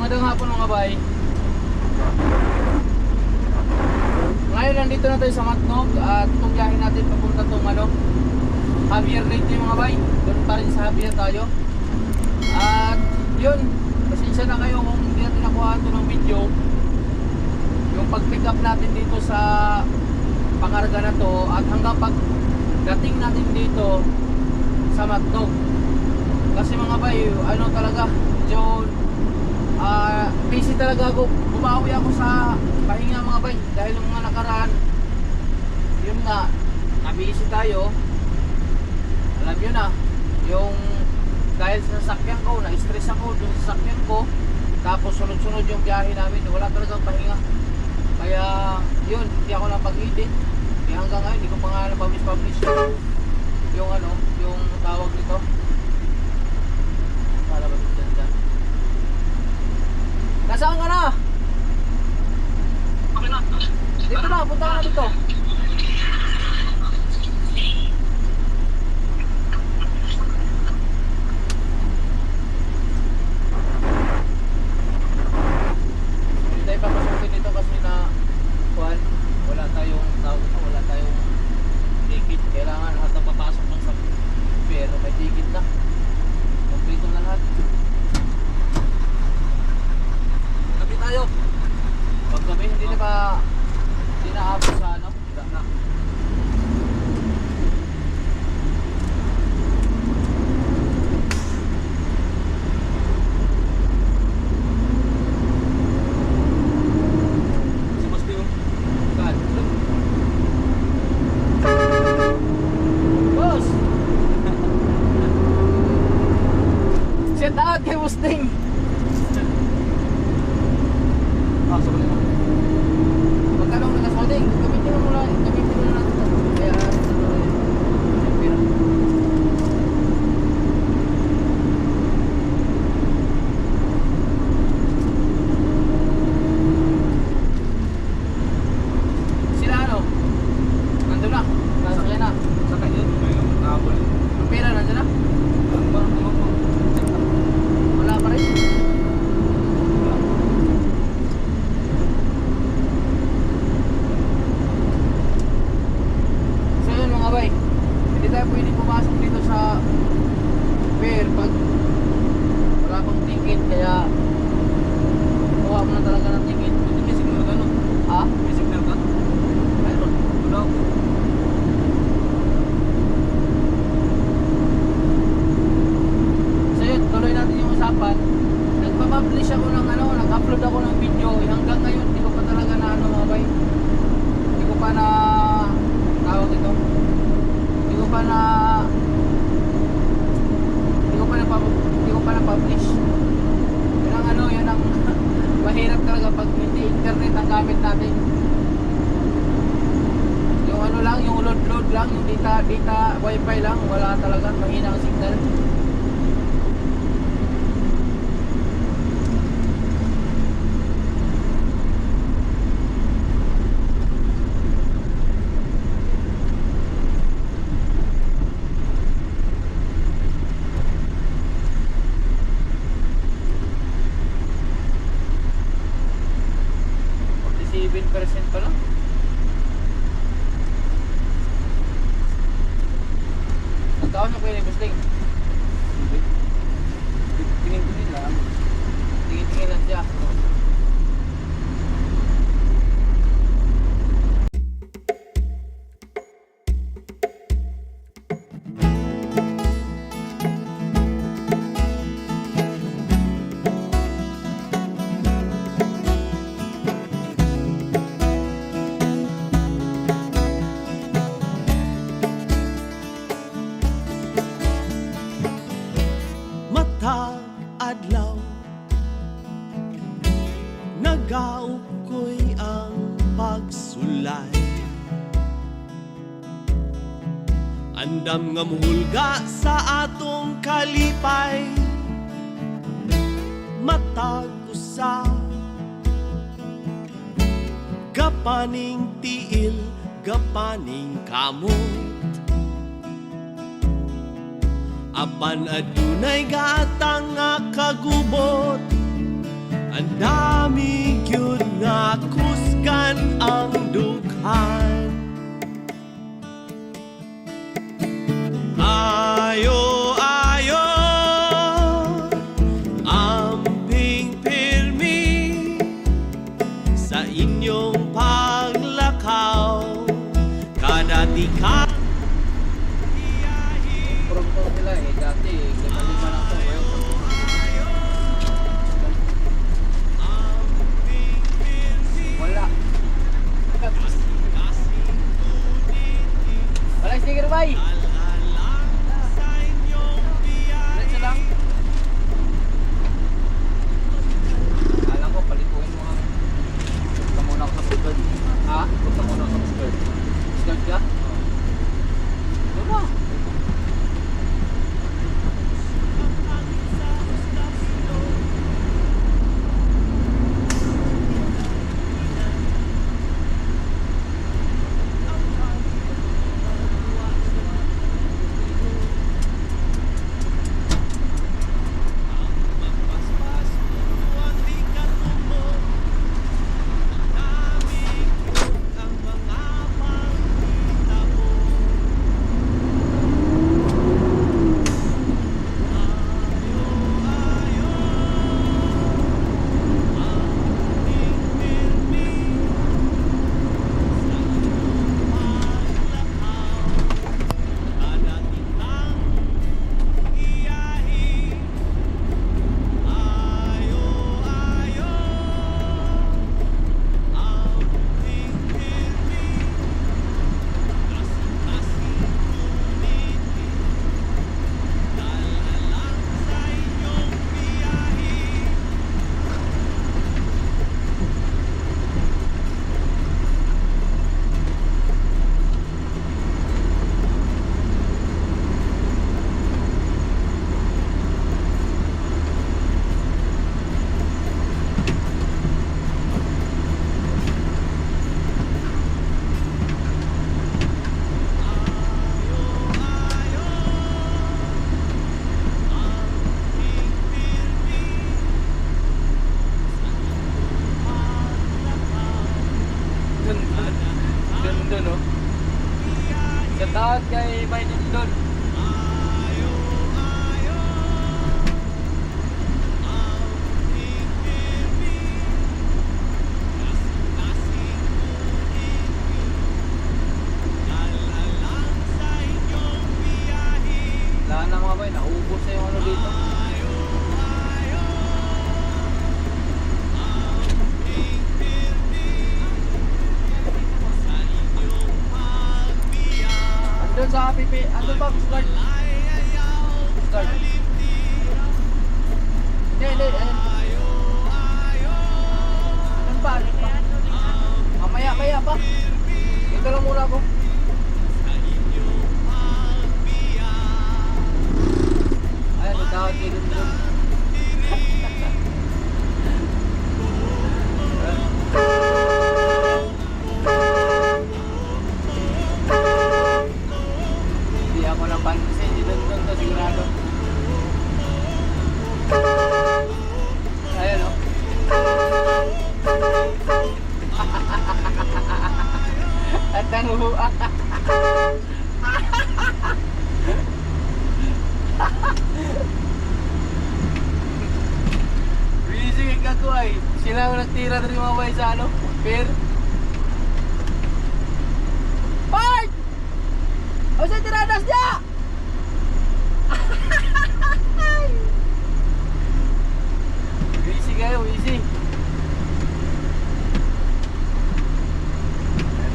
Magandang hapon mga bay. Ngayon nandito na tayo sa Matnog at itong biyahe natin papunta itong Javier Lake mga bay. Doon pa rin sa Javier tayo. At yun, pasensya na kayo kung hindi natin nakuha ito ng video. Yung pag-pick up natin dito sa pakarga na to at hanggang pag dating natin dito sa Matnog. Kasi mga bay, talaga, medyo busy talaga ako. Bumawi ako sa pahinga mga bay dahil yung mga nakaraan, yun nga, nabisi tayo. Alam nyo na, yung dahil sa sasakyan ko, na-stress ako dun sa sasakyan ko. Tapos sunod-sunod yung biyahe namin, wala talagang pahinga. Kaya yun, hindi ako napag-edit. Kaya hanggang ngayon, hindi ko pa nga na-publish yung yung tawag nito. Para ba dyan? Nasaan ka na? Okay na. Dito na, punta ka na dito. Hindi tayo papasukin dito kasi wala tayong tawag ito, wala tayong ticket. Kailangan lahat na papasok ng sa pero may ticket na. Kompleto na lahat. Gabi tayo. Pag gabi hindi na abot sa wala na. Si Basti yung saan? Boss! Shout out kay Busting! Sabi mo. Magkano ang nakasolding? Gamitin mo muna natin ito. Kaya siyempre. Sila nandun na. Nasakyan na. Sakay yun. Nakabol. Ang pera nandun na? Wala pa rin. Hindi tayo pwede pumasok dito sa fair pag wala pang ticket, kaya kuha mo na talaga ng ticket. Hindi may signal ka, no? Ha? May signal ka? Mayroon. Wala ako. So yun, tuloy natin yung usapan. Nagpa-publish ako ng nag-upload ako ng video. Hanggang ngayon, hindi ko pa talaga na mga bay. Hindi ko pa na tawag ito. Hindi ko pa na-publish. Yun ang mahirap talaga pag hindi internet ang gamit natin. Yung yung load lang, yung data, wifi lang, wala talaga, mahina ang signal. % pa lang. Nagkaon na ko yun, Busting. Tingin-tingin lang. Tingin-tingin lang siya. Adlaw nagaukoy ang pagsulay, andam nga muhulga sa atong kalipay, matag usa gapaning tiil, gapaning kamot. Apan adunay gatang nga kagubot, kay Biden doon. Wala na mga bay, naubos na yung ano dito. Andun sa APP, andun ba Coast Guard? Coast Guard. Hindi, ayun. Andun pa, andun pa. Maya pa. Ito lang muna ako. Ayan, itawag kayo dun. Hindi ako napansin, hindi doon to sigurado. Ayan o. At nanguhuak. Busy ako ay. Sila ang nagtira na rin mga bay sa ano? Pier. Park! O sa tiradas niya! Busy kayo, busy.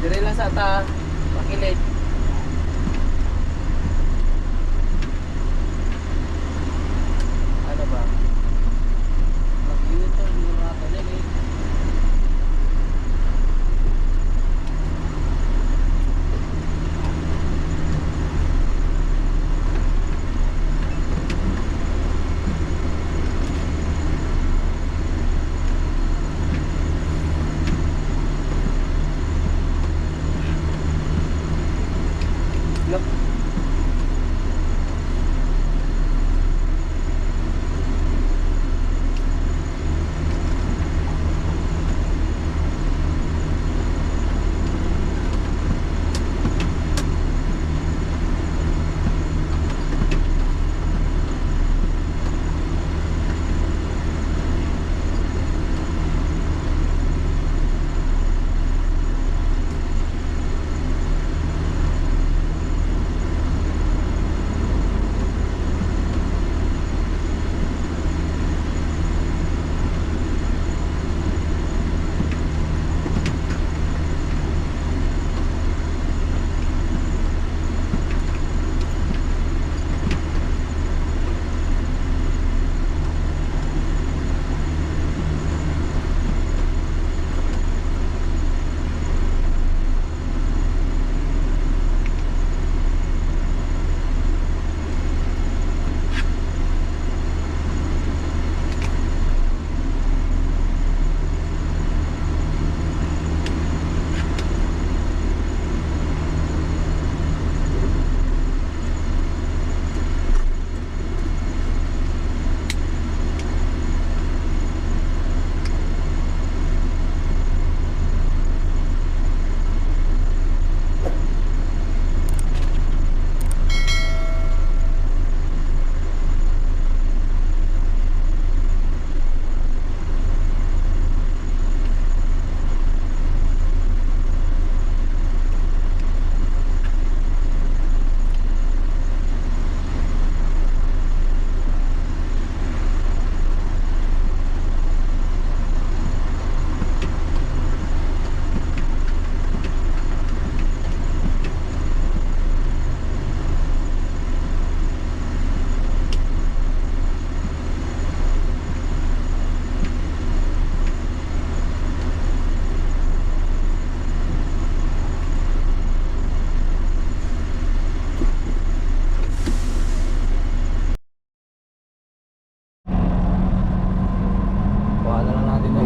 Dire lang sa ta, makilit. Ano ba? Mag-U-turn yung mga kaligid. Look.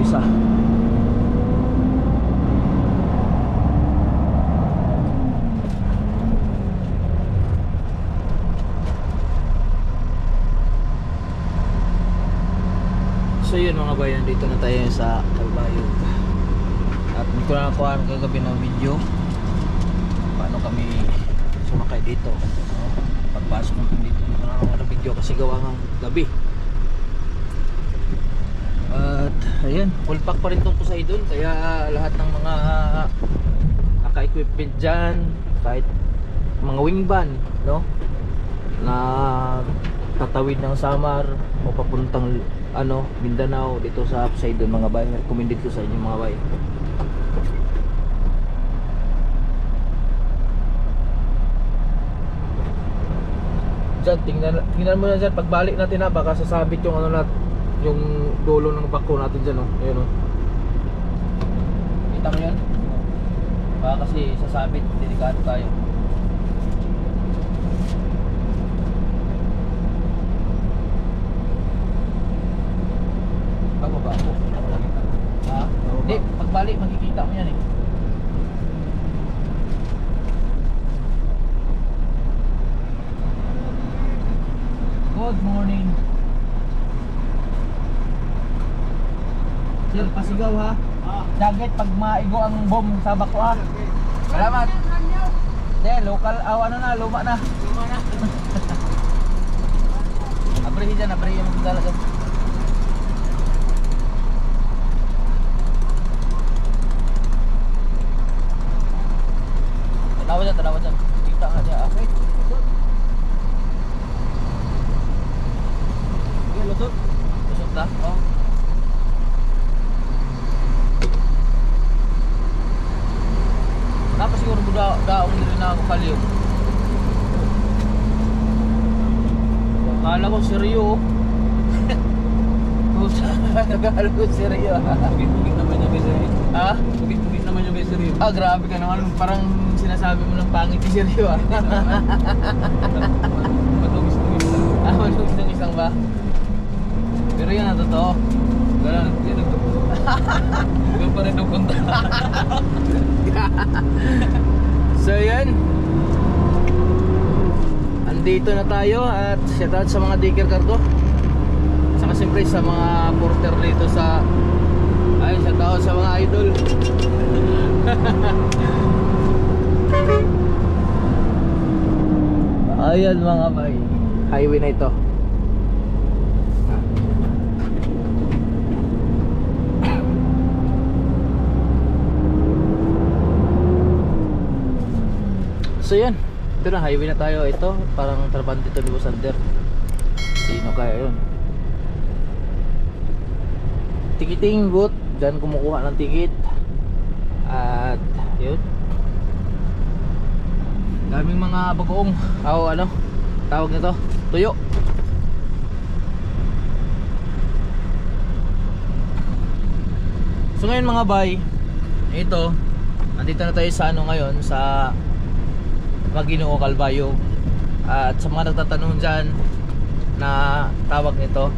isa. So yun mga bayan, dito na tayo sa Calbayog. At hindi ko na nakuhaan kagabi ng video paano kami sumakay dito. Pagpasok natin dito, nakakawala video kasi gawa ng gabi. At ayan, full pack pa rin tong Poseidon, kaya lahat ng mga naka-equipment dyan, kahit mga wingman, no, na tatawid ng Samar o papuntang Mindanao dito sa Poseidon mga bay, recommended ko sa inyo mga bay. Diyan, tingnan mo na dyan, pagbalik natin na baka sasabit yung yung dulo ng bako natin dyan, oh. Ayun, oh. Kita mo yan? Baka kasi sasabit, delikado tayo. Bababa ako. Ha? Hindi, pagbalik makikita mo yan eh. Good morning. Sir, pasigaw ha. Dagat pag maigo ang bomb sa bako ha. Salamat. Hindi, local, luma na. Luma na. Abrihin dyan, abrihin mo talaga. Tanawa dyan. Kita nga niya. Okay. Lusot. Lusot na? Oo. Kenapa siguro daong nila na ako kaliw? Kala ko seryo. Nagkakala ko seryo. Bugit naman yung beseryo. Ha? Bugit naman yung beseryo. Ah, grabe ka naman. Parang sinasabi mo ng pangit yung seryo ah. Matugis-tugis lang. Ah, malungis lang ba? Pero yun ang totoo. Ganun, yan ang totoo. Yung pa rin ang punta. So yan, andito na tayo at shoutout sa mga digger car ko. Saka siyempre sa mga porter dito sa shoutout sa mga idol. Ayan mga bay, highway na ito. So yan, ito na, highway na tayo. Ito, parang Trabante to Libo Sander. Sino kaya yun? Ticketing booth, dyan kumukuha ng ticket. At yun, daming mga bagoong tawag nito, tuyo. So ngayon mga bay, ito, nandito na tayo sa ngayon, sa Maginoo Calbayog. At sa mga nagtatanong dyan na tawag nito,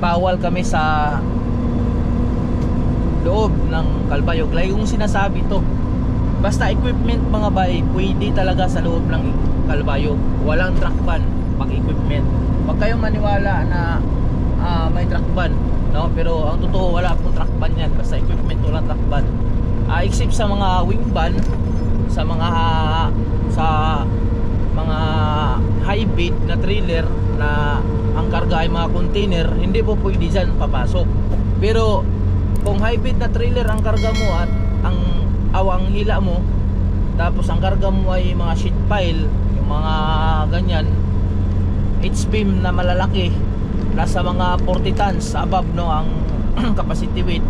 bawal kami sa loob ng Calbayog. Like yung sinasabi to, basta equipment mga bay, pwede talaga sa loob ng Calbayog. Walang truck ban pag equipment. Huwag kayong maniwala na may truck ban, no? Pero ang totoo, wala pong truck ban yan. Basta equipment, walang truck ban. Except sa mga wing ban, sa mga high bid na trailer na ang karga ay mga container, hindi po pwede dyan papasok. Pero kung high bid na trailer ang karga mo at ang awang hila mo, tapos ang karga mo ay mga sheet pile, yung mga ganyan, H-beam na malalaki, nasa mga 40 tons above, no, ang capacity weight,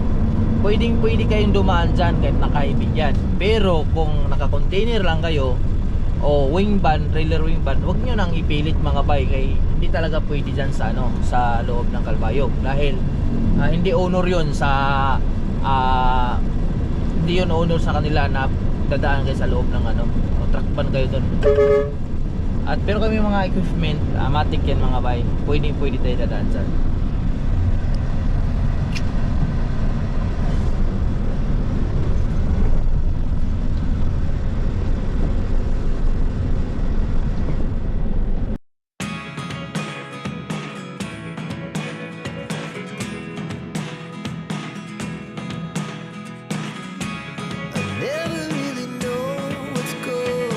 pwede kayong dumaan dyan kahit naka-high-bid yan. Pero kung naka-container lang kayo o wing van, trailer wing van, huwag nyo nang ipilit mga bay, kay hindi talaga pwede dyan sa sa loob ng Calbayog. Dahil hindi honor yun sa hindi yun honor sa kanila na dadaan kayo sa loob ng o truck ban kayo dun. At pero kami mga equipment, matic yan mga bay, pwede tayo dadaan dyan. Never really know what's going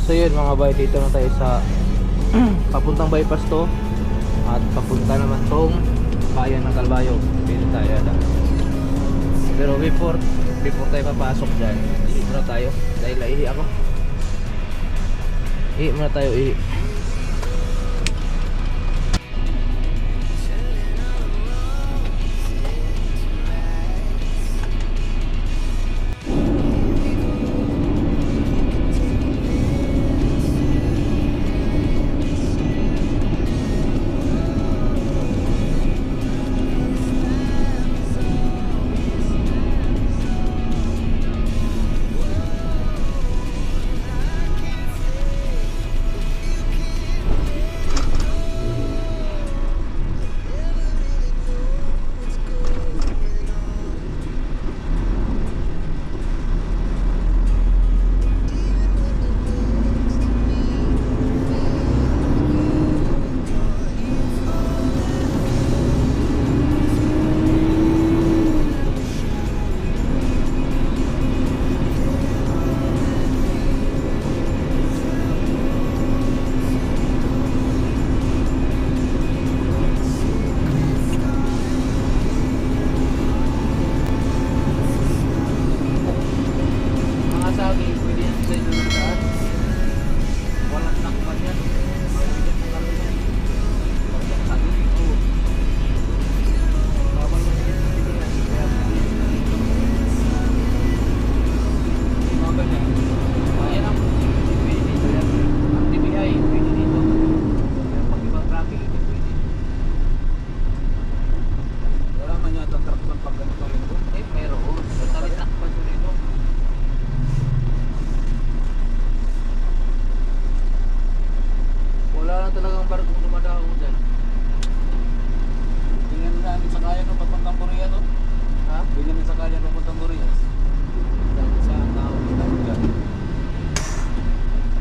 So yun mga bay, dito na tayo sa papuntang bypass to at papunta naman tong bayan ng Calbayog. Dito tayo na. Pero before tayo papasok dyan, ihi muna tayo dahil naihi ako. Ihi muna tayo, ihi.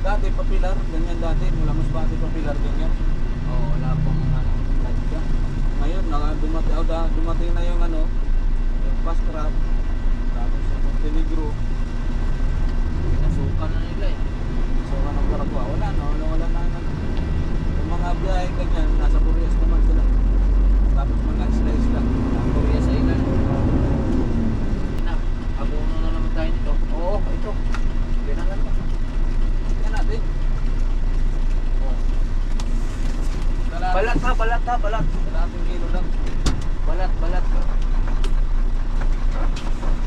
Dati papilar, ganyan dati, mula Masbate papilar ganyan. Oo, wala pong ladya. Ngayon, dumating na yung yung fast trap, tapos yung Montenegro, Pinasukan na nila eh. so ng Paragua, wala na. Yung mga biyahe ganyan, nasa Purias naman sila. Tapos mag-slice lang. Ang Korea sa ilan. Abono na naman tayo nito. Oo, ito. Binangan pa. Yan natin. Oh. Balat ha, balat ha, balat. Kalating kilo lang. Balat, balat.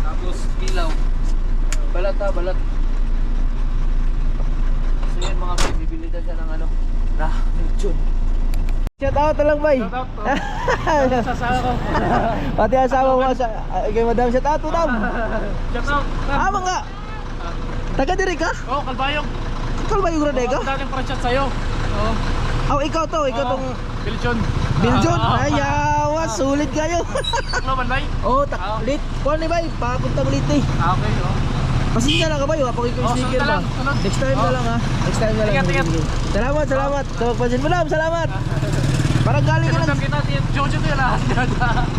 Tapos, Ilaw. Balat ha, balat. So yun mga bay, bibili na siya ng na lechon. Shout out na lang bay. shout out to. Sasama ko. Pati asawa mo sa kay madam, shout out madam. Shout out. Mga taga diri ka? Oh, Calbayog. Calbayog ra ka? Dating para-chat sa'yo. Oo. Oh, ikaw tong Biljon. Biljon. Ay, yawa, sulit kayo. Ano, Banday? Oh, taklit. Kuan ni bay, papunta ulit eh. Okay, oh. Pasensya na ka ba? Wapakit ko yung sticker sunod na ba? lang, sunod. Next time na lang ha. Next time na lang. Ingat, ingat. Salamat, salamat. Tawagpasin mo lang, salamat. Parang galing ka Kasi lang. kita si Jojo to yun ah.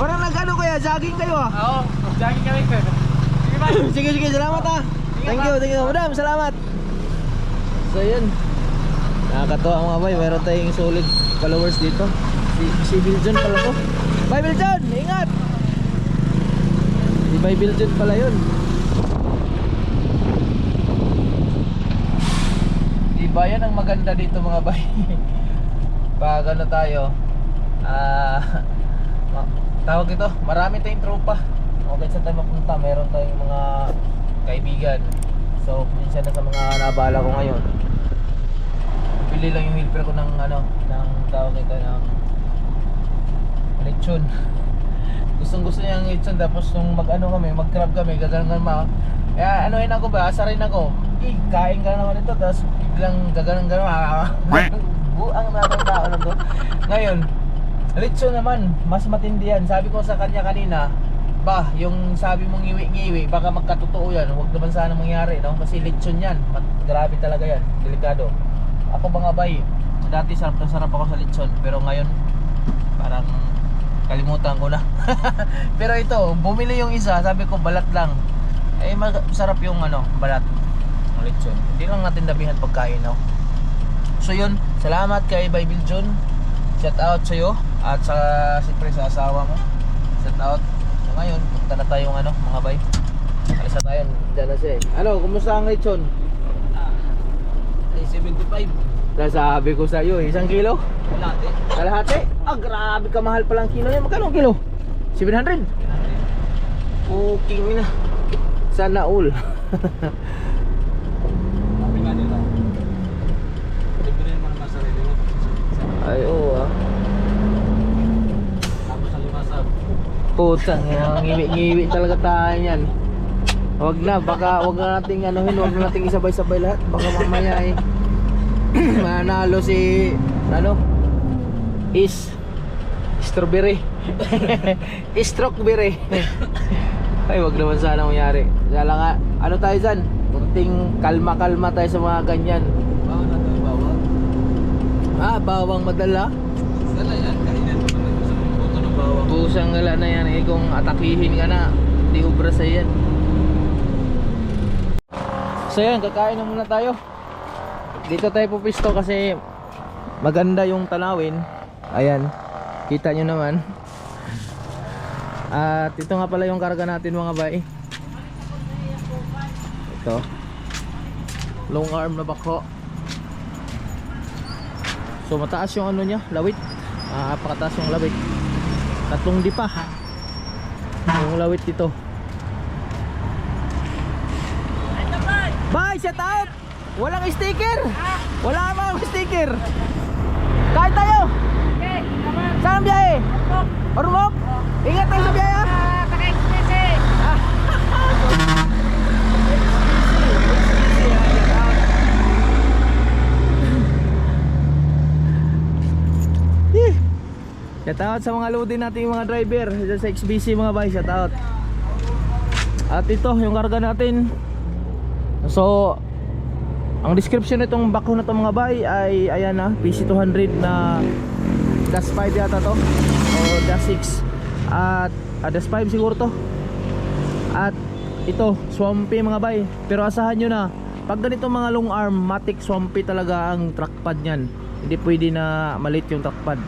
Parang nag-ano kaya, jogging kayo ah. Oo, jogging kami. Sige ba? Sige, salamat ah. Thank you. Madam, salamat. So yun. Nakakatawa mga bay, meron tayong solid followers dito. Si Biljon pala to. Bye Biljon, ingat. Si Bye Biljon pala yun. Diba yan ang maganda dito mga bay. Pag tayo tawag ito, marami tayong tropa. Okay, saan tayo mapunta, meron tayong mga kaibigan. So minsan na sa mga nabala ko ngayon, bili lang yung helper ko ng ng tawag ito ng lechon. Gustong gusto niya ng lechon, tapos nung mag-grab kami, gaganan kaya anuhin ako ba, asarin ako, kain ka naman ito, tapos biglang gaganan buang natin tao lang to. Ngayon, lechon naman, mas matindi yan. Sabi ko sa kanya kanina, yung sabi mong ngiwi-ngiwi, baka magkatotoo yan, huwag naman sana mangyari, no? Kasi lechon yan, grabe talaga yan, delikado. Ako mga bay, dati sarap na sarap ako sa lechon, pero ngayon, parang kalimutan ko na. Pero ito, bumili yung isa, sabi ko balat lang. Eh, masarap yung balat. mga lechon. Hindi lang natin dabihan pagkain, no? So yun, salamat kay Bible John. Shout out sa iyo at sa siyempre sa asawa mo. Shout out. So ngayon, punta na tayong mga bay. Alis na tayo, dyan na siya eh. Ano, kumusta ang lechon? Ay, 75. Sabi ko sa iyo, 1 kilo? Wala, ate. Kalahati? Ah, grabe ka mahal palang kilo yan. Magkano ang kilo? 700? Okay na. Sana all. Sabi nga nila. Libre naman naman sarili mo. Ay, oo ah. Tapos sa limasab. Putang, ngiwi-ngiwi talaga tayo yan. Wag na, baka wag na nating wag na nating isabay-sabay lahat. Baka mamaya eh manalo si strawberry. Strawberry. Ay, wag naman sana mangyari. Kaya nga, tayo dyan? Kunting kalma-kalma tayo sa mga ganyan. Bawang na tayo, bawang. Ah, bawang madala. Sala yan, kainan mo naman gusto mong buto ng bawang. Pusang gala na yan eh, kung atakihin ka na, hindi ubra sa yan. So yan, kakain na muna tayo. Dito tayo pupisto kasi maganda yung tanawin. Ayan, kita nyo naman. At ito nga pala yung karga natin mga bay. Ito, long arm na bako. So mataas yung niya, lawit. Pakataas yung lawit. Tatlong dipa yung lawit dito. Bye, shout out! Walang sticker! Wala mang sticker! Kain tayo! Saan ang biyahe? Ormoc? Ingat tayo sa biyahe ha! Naka-express eh. Shout out sa mga loading natin mga driver sa XBC mga bay, shout out. At ito yung karga natin. So ang description nitong bako na to mga bay ay ayan na, PC200 na dash 5 yata to o dash 6 at dash 5 siguro to. At ito swampy mga bay, pero asahan nyo na pag ganito mga long arm matic swampy talaga ang trackpad nyan. Hindi pwede na malit yung trackpad,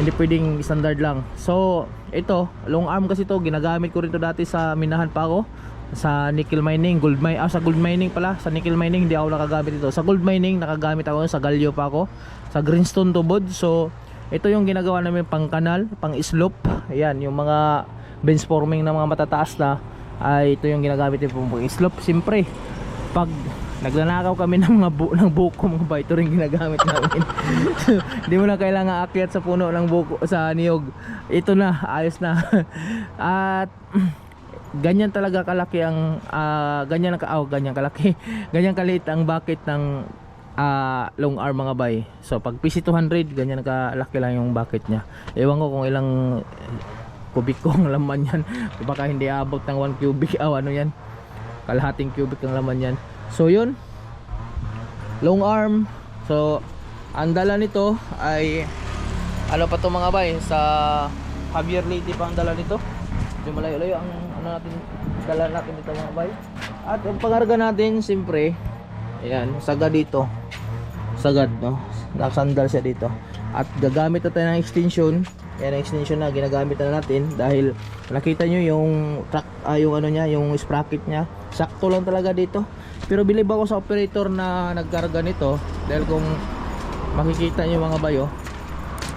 hindi pwedeng standard lang. So ito long arm kasi to, ginagamit ko rin to dati sa minahan pa ako sa nickel mining, gold mine, sa gold mining pala. Sa nickel mining hindi ako nakagamit ito. Sa gold mining nakagamit ako, sa galyo pa ako, sa greenstone tubod. So ito yung ginagawa namin pang kanal, pang slope. Ayan, yung mga bench forming na mga matataas na ay ito yung ginagamit yung pang slope. Siyempre pag nagnanakaw kami ng mga ng buko mga ba, ito rin ginagamit namin. Hindi mo na kailangan aakyat sa puno ng buko, sa niyog. Ito na, ayos na. At ganyan talaga kalaki ang ganyan kalaki ganyan kaliit ang bucket ng long arm mga bay. So pag PC200 ganyan kalaki lang yung bucket nya. Ewan ko kung ilang kubiko ang laman yan. Baka hindi abot ng 1 cubic yan, kalahating cubic ang laman yan. So yun, long arm. So ang dala nito ay pa to mga bay, sa Javier Leyte pa ang dala nito. Medyo malayo-layo ang dala natin dito mga bay. At ang pangkarga natin siyempre ayan, sagad dito, sagad no, nakasandal siya dito. At gagamit na tayo ng extension. Yan ang extension na ginagamit na natin dahil nakita nyo yung track, yung nya, yung sprocket nya sakto lang talaga dito. Pero bilib ako sa operator na nagkarga nito dahil kung makikita nyo mga bayo,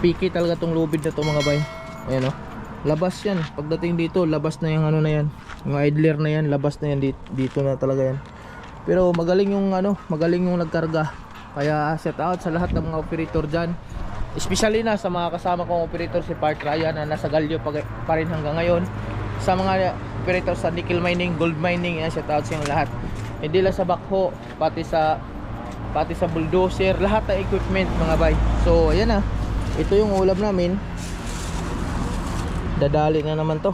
piki talaga tong lubid na to mga bay. Ayan o, labas yan. Pagdating dito labas na yung na yan, yung idler na yan, labas na yan dito na talaga yan. Pero magaling yung magaling yung nagkarga. Kaya shout out sa lahat ng mga operator dyan, especially na sa mga kasama kong operator si Part Ryan na nasa Galyo pa rin hanggang ngayon. Sa mga operator sa nickel mining, gold mining, shout out sa yung lahat. Hindi lang sa backhoe, pati sa bulldozer, lahat ng equipment mga bay. So ayan na, ito yung ulam namin. Dadali na naman to,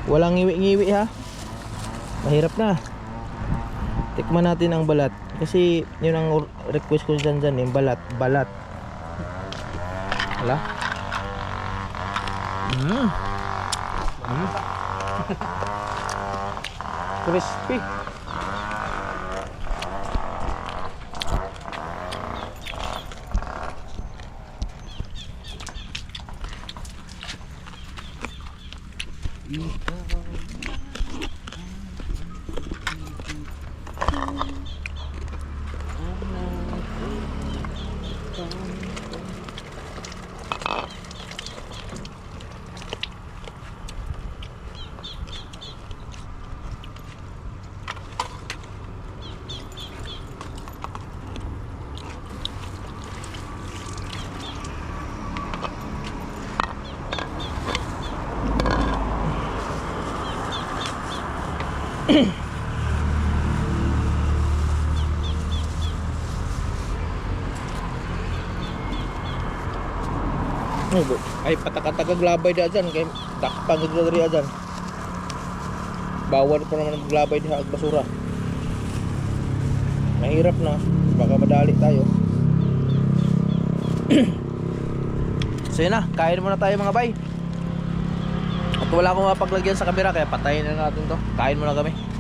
walang ngiwi-ngiwi ha, mahirap na. Tikman natin ang balat kasi yun ang request ko dyan yung balat. Hala. Crispy. Ay patakatagag labay di adyan kay dakpang gagawin adyan. Bawal po naman maglabay di ag basura. Mahirap na, baka madali tayo. So yun na, kain muna tayo mga bay. At wala akong mapaglagyan sa camera kaya patayin na natin to. Kain muna kami.